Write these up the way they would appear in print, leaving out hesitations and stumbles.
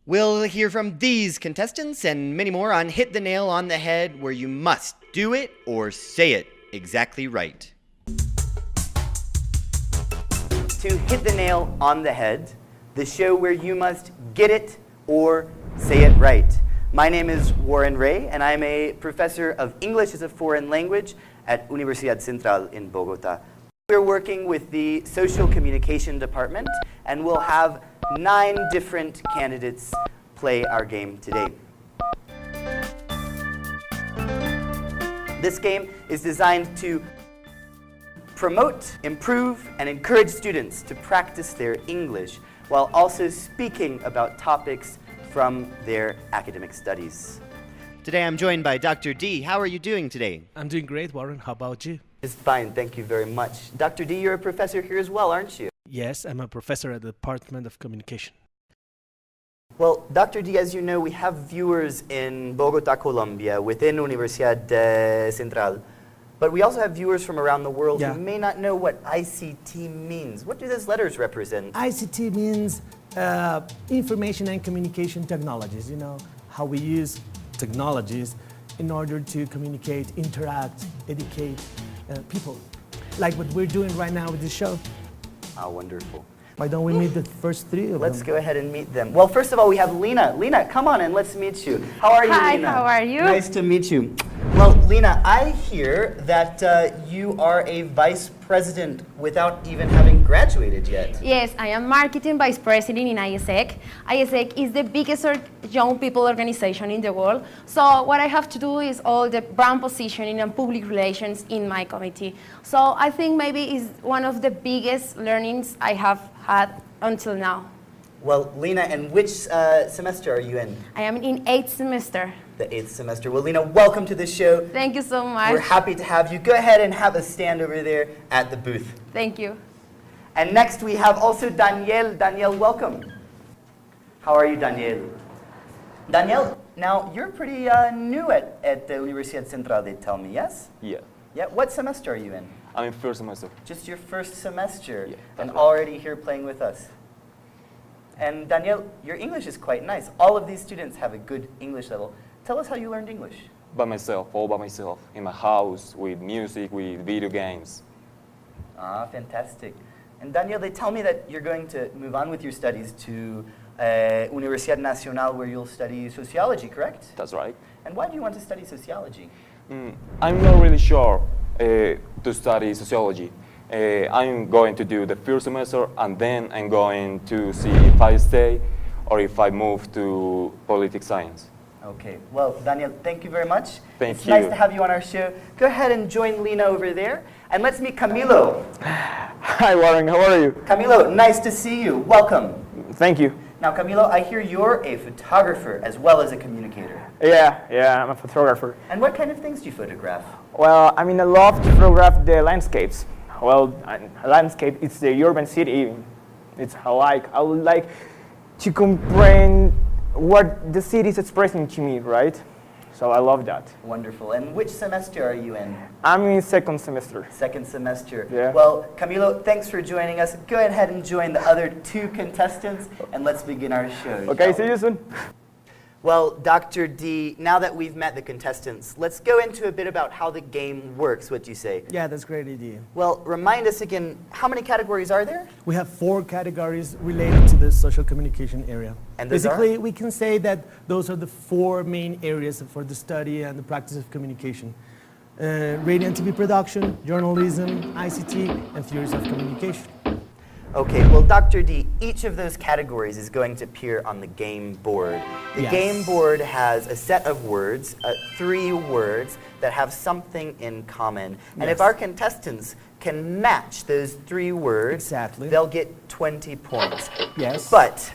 We'll hear from these contestants and many more on Hit the Nail on the Head, where you must do it or say it exactly right. To Hit the Nail on the Head, the show where you must get it or say it right. My name is Warren Ray, and I'm a professor of English as a foreign language at Universidad Central in Bogota. We're working with the Social Communication Department, and we'll have 9 different candidates play our game today. This game is designed to promote, improve, and encourage students to practice their English while also speaking about topics from their academic studies. Today I'm joined by Dr. D. How are you doing today? I'm doing great, Warren. How about you? It's fine, thank you very much. Dr. D, you're a professor here as well, aren't you? Yes, I'm a professor at the Department of Communication. Well, Dr. D, as you know, we have viewers in Bogota, Colombia, within Universidad Central. But we also have viewers from around the world who may not know what ICT means. What do those letters represent? ICT means information and communication technologies. You know, how we use technologies in order to communicate, interact, educate people. Like what we're doing right now with this show. Oh, wonderful. Why don't we meet the first 3 of them? Let's go ahead and meet them. Well, first of all, we have Lena. Lena, come on and let's meet you. How are you, Lena? Hi, how are you? Nice to meet you. Well, Lena, I hear that you are a vice president without even having graduated yet. Yes, I am marketing vice president in ISEC. ISEC is the biggest young people organization in the world. So what I have to do is all the brand positioning and public relations in my committee. So I think maybe it's one of the biggest learnings I have had until now. Well, Lena, and which semester are you in? I am in 8th semester. The 8th semester. Well, Lena, welcome to the show. Thank you so much. We're happy to have you. Go ahead and have a stand over there at the booth. Thank you. And next we have also Danielle. Danielle, welcome. How are you, Danielle? Danielle, now you're pretty new at the Universidad Central, they tell me, yes? Yeah. Yeah. What semester are you in? I'm in first semester. Just your first semester, Yeah, and right. already here playing with us. And Danielle, your English is quite nice. All of these students have a good English level. Tell us how you learned English. By myself, all by myself, in my house, with music, with video games. Ah, fantastic. And Danielle, they tell me that you're going to move on with your studies to Universidad Nacional, where you'll study sociology, correct? That's right. And why do you want to study sociology? I'm not really sure to study sociology. I'm going to do the first semester, and then I'm going to see if I stay or if I move to politics science. Okay. Well, Daniel, thank you very much. Thank it's you. Nice to have you on our show. Go ahead and join Lena over there. And let's meet Camilo. Hi, Warren. How are you? Camilo, nice to see you. Welcome. Thank you. Now, Camilo, I hear you're a photographer as well as a communicator. Yeah, I'm a photographer. And what kind of things do you photograph? Well, I mean, I love to photograph the landscapes. Well, a landscape is the urban city. I would like to comprehend what the city is expressing to me, right? So I love that. Wonderful. And which semester are you in? I'm in second semester. Second semester. Yeah. Well, Camilo, thanks for joining us. Go ahead and join the other 2 contestants, and let's begin our show. Okay, shall see we? you soon. Well, Dr. D, now that we've met the contestants, let's go into a bit about how the game works. What do you say? Yeah, that's a great idea. Well, remind us again, how many categories are there? We have 4 categories related to the social communication area. And those basically, we can say that those are the 4 main areas for the study and the practice of communication. Radio and TV production, journalism, ICT, and theories of communication. Okay, well, Dr. D, each of those categories is going to appear on the game board. The Yes. game board has a set of words, 3 words that have something in common. And if Yes. our contestants can match those 3 words, Exactly. they'll get 20 points. Yes. But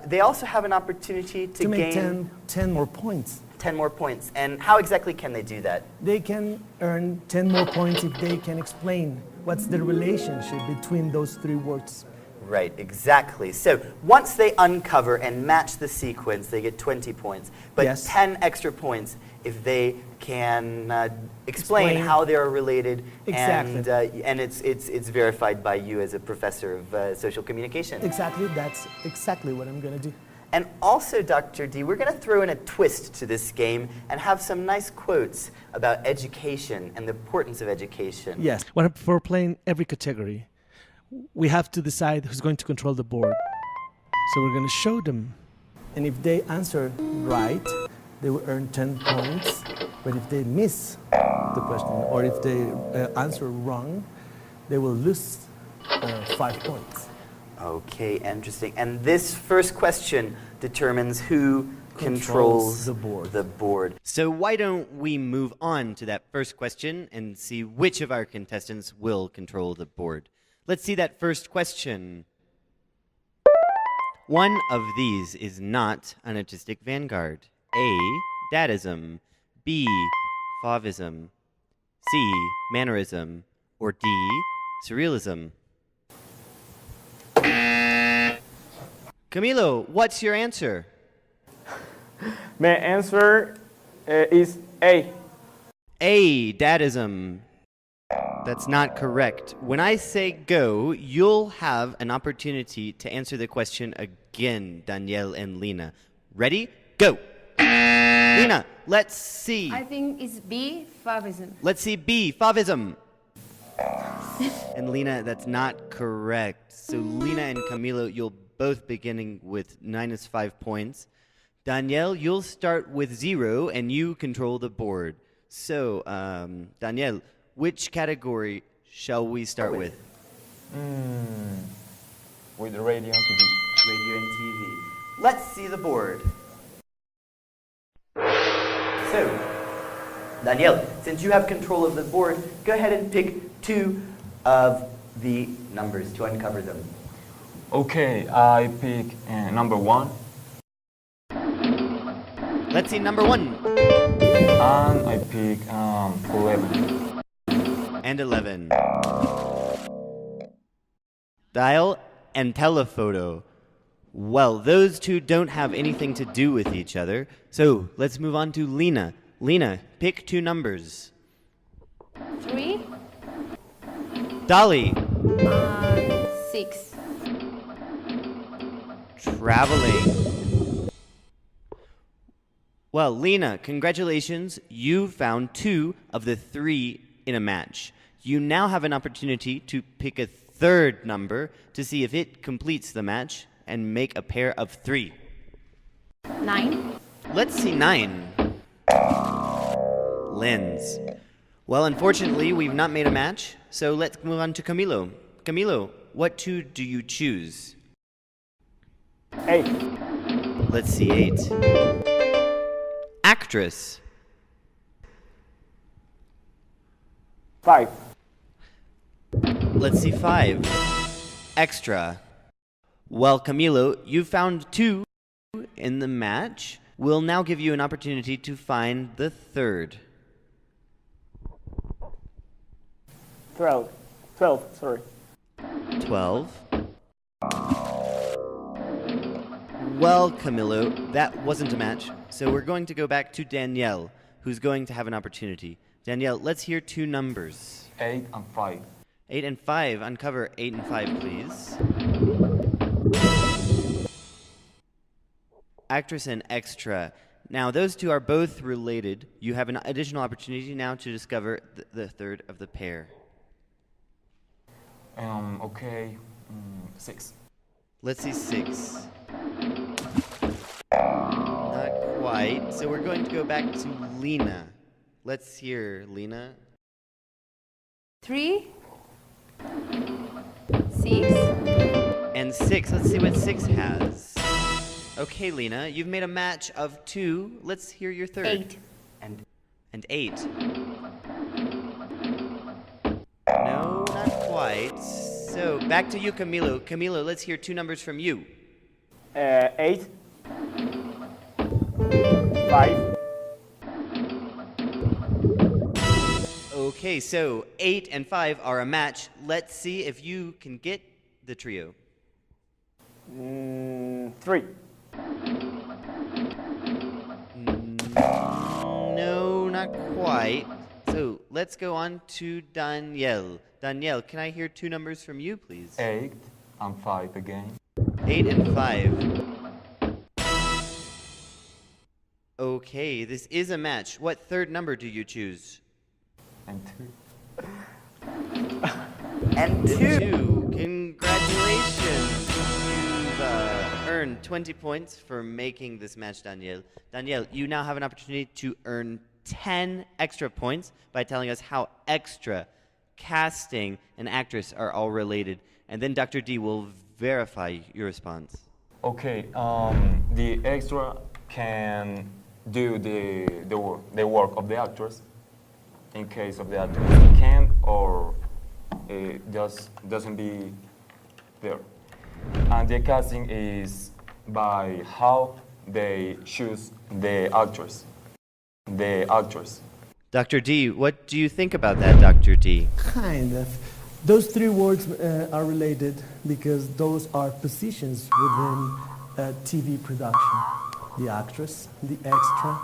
they also have an opportunity to make gain 10 more points. 10 more points. And how exactly can they do that? They can earn 10 more points if they can explain what's the relationship between those 3 words. Right, exactly. So once they uncover and match the sequence, they get 20 points. But Yes. 10 extra points if they can explain Explain. how they're related. Exactly. And it's verified by you as a professor of social communication. Exactly, that's exactly what I'm going to do. And also, Dr. D, we're going to throw in a twist to this game and have some nice quotes about education and the importance of education. Yes. For playing every category, we have to decide who's going to control the board. So we're going to show them. And if they answer right, they will earn 10 points. But if they miss the question, or if they answer wrong, they will lose 5 points. Okay, interesting. And this first question determines who controls the board. the board. So why don't we move on to that first question and see which of our contestants will control the board. Let's see that first question. One of these is not an artistic vanguard. A, Dadaism. B, Fauvism. C, Mannerism. Or D, Surrealism. Camilo, what's your answer? My answer is A. A, Dadaism. That's not correct. When I say go, you'll have an opportunity to answer the question again, Danielle and Lena. Ready? Go. Lena, let's see. I think it's B, Fauvism. Let's see B, Fauvism. And Lena, that's not correct. So Lena and Camilo, you'll both beginning with -5 points. Danielle, you'll start with 0 and you control the board. So, Danielle, which category shall we start with? With radio and TV. Radio and TV. Let's see the board. So, Danielle, since you have control of the board, go ahead and pick 2 of the numbers to uncover them. Okay, I pick number 1 Let's see number 1 and I pick 11. and 11. Dial and telephoto. Well, those two don't have anything to do with each other, so let's move on to Lena. Lena, pick 2 numbers. 3 Dolly, and 6. traveling. Well, Lena, congratulations. You found 2 of the 3 in a match. You now have an opportunity to pick a 3rd number to see if it completes the match and make a pair of 3. 9. Let's see 9. Lens. Well, unfortunately, we've not made a match, so let's move on to Camilo. Camilo, what 2 do you choose? 8. Let's see 8. Actress. 5. Let's see 5. Extra. Well, Camilo, you found 2 in the match. We'll now give you an opportunity to find the 3rd. 12. 12, sorry. 12. Well, Camilo, that wasn't a match, so we're going to go back to Danielle, who's going to have an opportunity. Danielle, let's hear 2 numbers. 8 and 5. 8 and 5. Uncover 8 and 5, please. Actress and extra. Now, those 2 are both related. You have an additional opportunity now to discover the 3rd of the pair. Okay, 6. Let's see 6. Not quite. So we're going to go back to Lena. Let's hear Lena. 3. 6. And 6. Let's see what 6 has. Okay, Lena, you've made a match of 2. Let's hear your 3rd. 8. And 8. No, not quite. So back to you, Camilo. Camilo, let's hear 2 numbers from you. 8. 5. Okay, so 8 and 5 are a match. Let's see if you can get the trio. 3. No, not quite. So let's go on to Danielle. Danielle, can I hear 2 numbers from you, please? 8 and 5 again. 8 and 5. Okay, this is a match. What third number do you choose? And 2. And 2. Congratulations. You've earned 20 points for making this match, Daniel. Daniel, you now have an opportunity to earn 10 extra points by telling us how extra, casting, and actress are all related. And then Dr. D will verify your response. Okay, the extra can do the work of the actors in case of the actors can or just doesn't be there. And the casting is by how they choose the actors. The actors. Dr. D, what do you think about that, Dr. D? Kind of. Those three words are related because those are positions within TV production. The actress, the extra,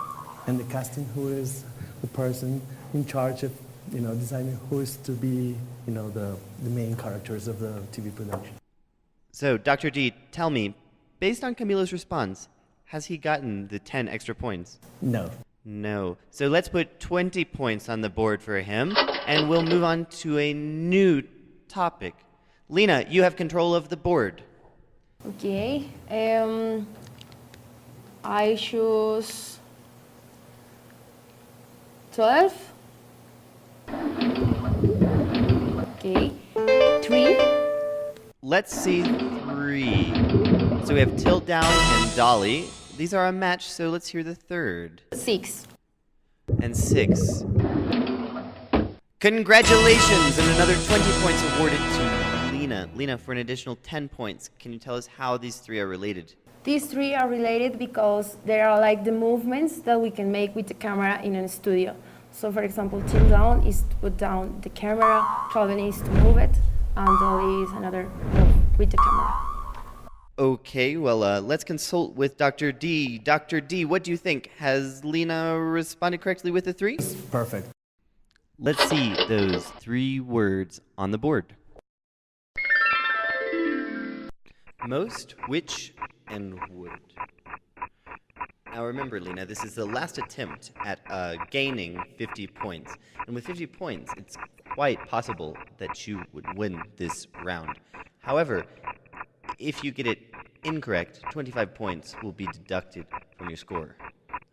and the casting, who is the person in charge of, deciding who is to be, the main characters of the TV production. So, Dr. D, tell me, based on Camilo's response, has he gotten the 10 extra points? No. No. So let's put 20 points on the board for him, and we'll move on to a new topic. Lena, you have control of the board. Okay. I choose 12. Okay. 3. Let's see 3. So we have Tilt Down and Dolly. These are a match, so let's hear the third. 6. And 6. Congratulations! And another 20 points awarded to Lena. Lena, for an additional 10 points, can you tell us how these 3 are related? These 3 are related because they are like the movements that we can make with the camera in a studio. So for example, tilt down is to put down the camera, 12 is to move it, and dolly is another move with the camera. Okay, well, let's consult with Dr. D. Dr. D, what do you think? Has Lena responded correctly with the 3? Perfect. Let's see those 3 words on the board. Most, which, and would. Now remember, Lena, this is the last attempt at gaining 50 points. And with 50 points, it's quite possible that you would win this round. However, if you get it incorrect, 25 points will be deducted from your score.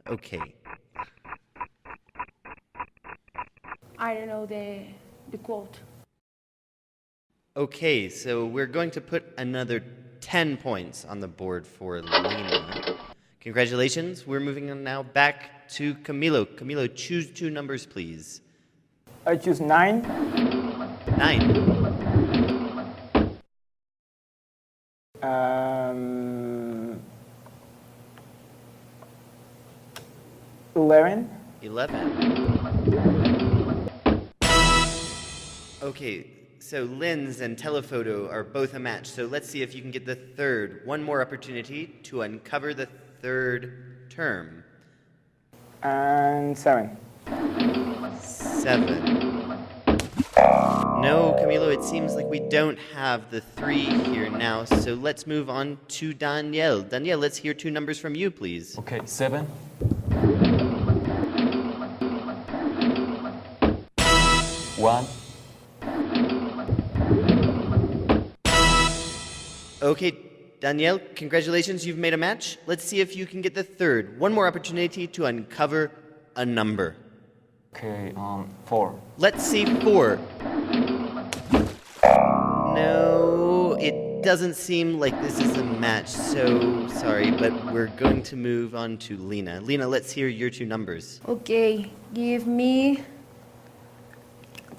Okay. I don't know the quote. Okay, so we're going to put another 10 points on the board for Lena. Congratulations. We're moving on now back to Camilo. Camilo, choose 2 numbers, please. I choose 9. 9. 11. 11. Okay, so lens and telephoto are both a match, so let's see if you can get the third. One more opportunity to uncover the third term. And 7. 7. No, Camilo, it seems like we don't have the 3 here now, so let's move on to Danielle. Danielle, let's hear 2 numbers from you, please. Okay, 7. 1. Okay, Danielle, congratulations, you've made a match. Let's see if you can get the third. One more opportunity to uncover a number. Okay, 4. Let's see 4. No, it doesn't seem like this is a match, so sorry, but we're going to move on to Lena. Lena, let's hear your 2 numbers. Okay, give me.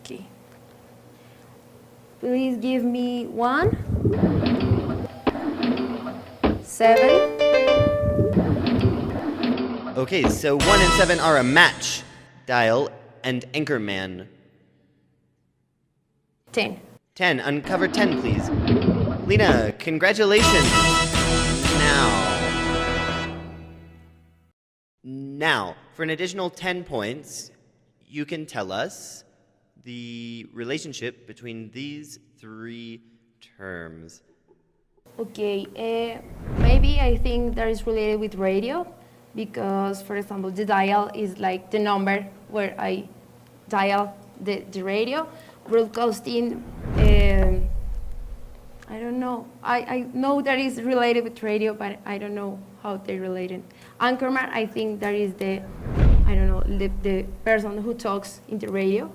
Okay. Please give me 1. 7. Okay, so 1 and 7 are a match. Dial and Anchorman. 10. 10. Uncover 10, please. Lena, congratulations. Now, for an additional 10 points, you can tell us the relationship between these 3 terms. Okay, maybe I think that is related with radio because, for example, the dial is like the number where I dial the radio. Broadcasting, I don't know. I know that is related with radio, but I don't know how they're related. Anchorman, I think that is the person who talks in the radio.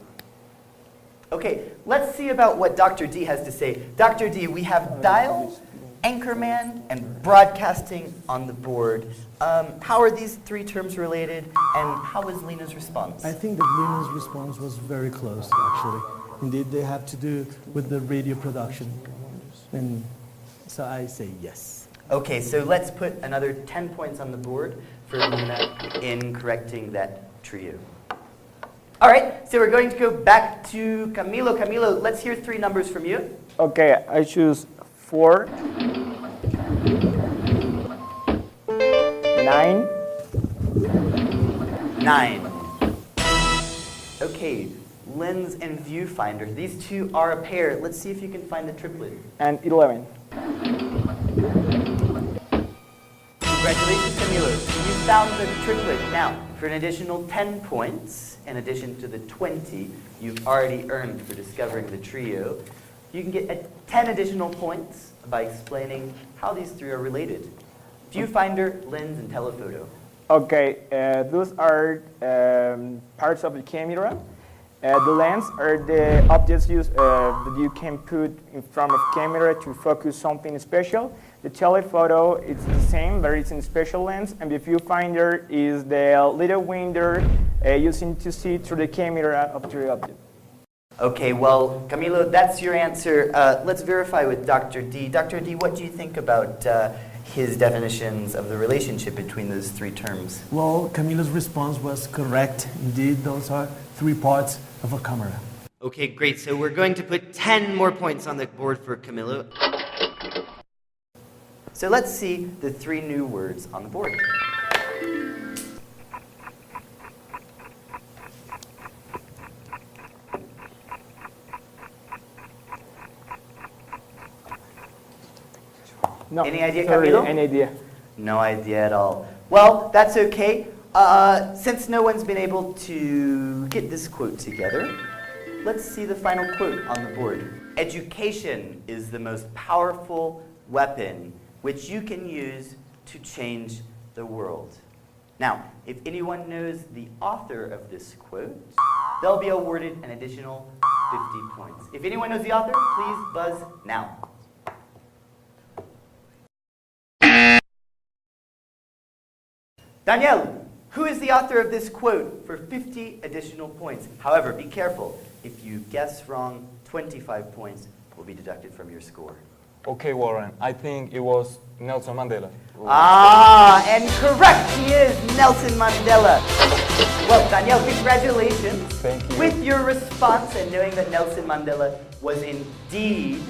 Okay, let's see about what Dr. D has to say. Dr. D, we have dial, anchorman, and broadcasting on the board. How are these three terms related, and how was Lena's response? I think that Lena's response was very close, actually. Indeed, they have to do with the radio production. And so I say yes. Okay, so let's put another 10 points on the board for Lena in correcting that trio. All right, so we're going to go back to Camilo. Camilo, let's hear three numbers from you. Okay, I choose 4, 9. 9. Okay, lens and viewfinder. These two are a pair. Let's see if you can find the triplet. And 11. Congratulations, Camilo. You found the triplet. Now, for an additional 10 points, in addition to the 20 you've already earned for discovering the trio, you can get 10 additional points by explaining how these three are related. Viewfinder, lens, and telephoto. Okay, those are parts of the camera. The lens are the objects used, that you can put in front of camera to focus something special. The telephoto is the same, but it's in special lens. And the viewfinder is the little window using to see through the camera of the object. Okay, well, Camilo, that's your answer. Let's verify with Dr. D. Dr. D, what do you think about his definitions of the relationship between those three terms? Well, Camilo's response was correct. Indeed, those are three parts of a camera. Okay, great. So we're going to put 10 more points on the board for Camilo. So let's see the three new words on the board. No, Any idea, sorry, Camilo? any idea. No idea at all. Well, that's okay. Since no one's been able to get this quote together, let's see the final quote on the board. Education is the most powerful weapon which you can use to change the world. Now, if anyone knows the author of this quote, they'll be awarded an additional 50 points. If anyone knows the author, please buzz now. Danielle, who is the author of this quote for 50 additional points? However, be careful. If you guess wrong, 25 points will be deducted from your score. Okay, Warren, I think it was Nelson Mandela. Ah, and correct, he is Nelson Mandela. Well, Danielle, congratulations. Thank you. With your response and knowing that Nelson Mandela was indeed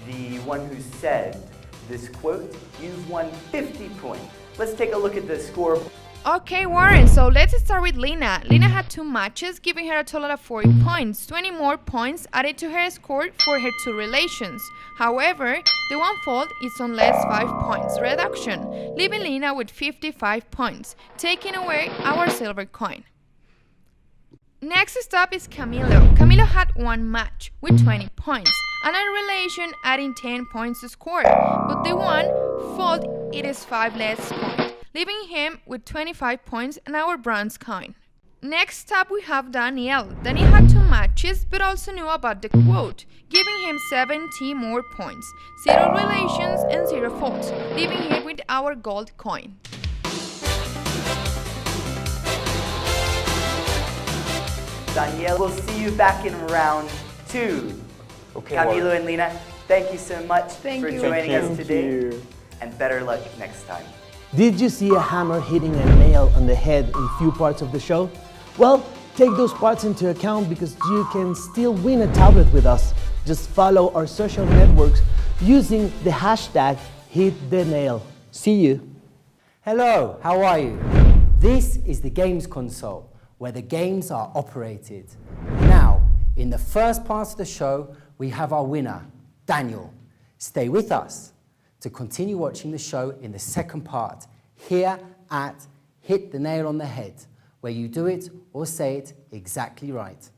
the one who said this quote, you've won 50 points. Let's take a look at the score. Okay, Warren, so let's start with Lena. Lena had 2 matches, giving her a total of 40 points. 20 more points added to her score for her 2 relations. However, the one fault is on less 5 points reduction, leaving Lena with 55 points, taking away our silver coin. Next stop is Camilo. Camilo had 1 match with 20 points, and a relation adding 10 points to score, but the one fault it is 5 less points, leaving him with 25 points and our bronze coin. Next up we have Daniel. Daniel had 2 matches but also knew about the quote, giving him 70 more points, 0 relations and 0 faults, leaving him with our gold coin. Danielle, we'll see you back in round 2. Okay, Camilo Warren. and Lena, thank you so much Thank for you. joining Thank us you. today. And better luck next time. Did you see a hammer hitting a nail on the head in few parts of the show? Well, take those parts into account because you can still win a tablet with us. Just follow our social networks using the hashtag #HitTheNail. See you. Hello, how are you? This is the games console, where the games are operated. Now, in the first part of the show, we have our winner, Daniel. Stay with us to continue watching the show in the second part, here at hit the nail on the head, where you do it or say it exactly right.